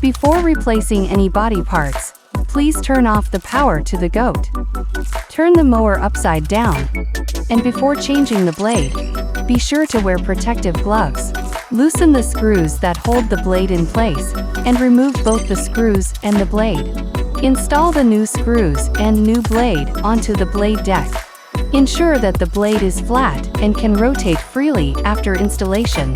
Before replacing any body parts, please turn off the power to the GOAT. Turn the mower upside down. And before changing the blade, be sure to wear protective gloves. Loosen the screws that hold the blade in place, and remove both the screws and the blade. Install the new screws and new blade onto the blade deck. Ensure that the blade is flat and can rotate freely after installation.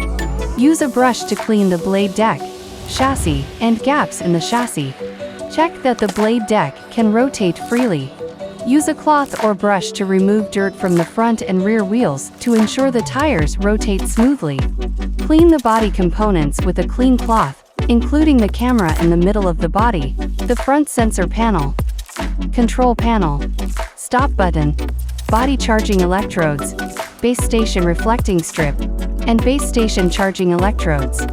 Use a brush to clean the blade deck, chassis, and gaps in the chassis. Check that the blade deck can rotate freely. Use a cloth or brush to remove dirt from the front and rear wheels to ensure the tires rotate smoothly. Clean the body components with a clean cloth, including the camera in the middle of the body, the front sensor panel, control panel, stop button, body charging electrodes, base station reflecting strip, and base station charging electrodes.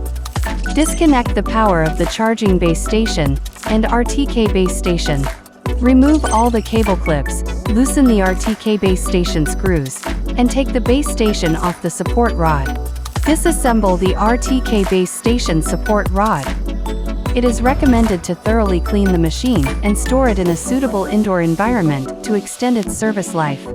Disconnect the power of the charging base station and RTK base station. Remove all the cable clips, loosen the RTK base station screws, and take the base station off the support rod. Disassemble the RTK base station support rod. It is recommended to thoroughly clean the machine and store it in a suitable indoor environment to extend its service life.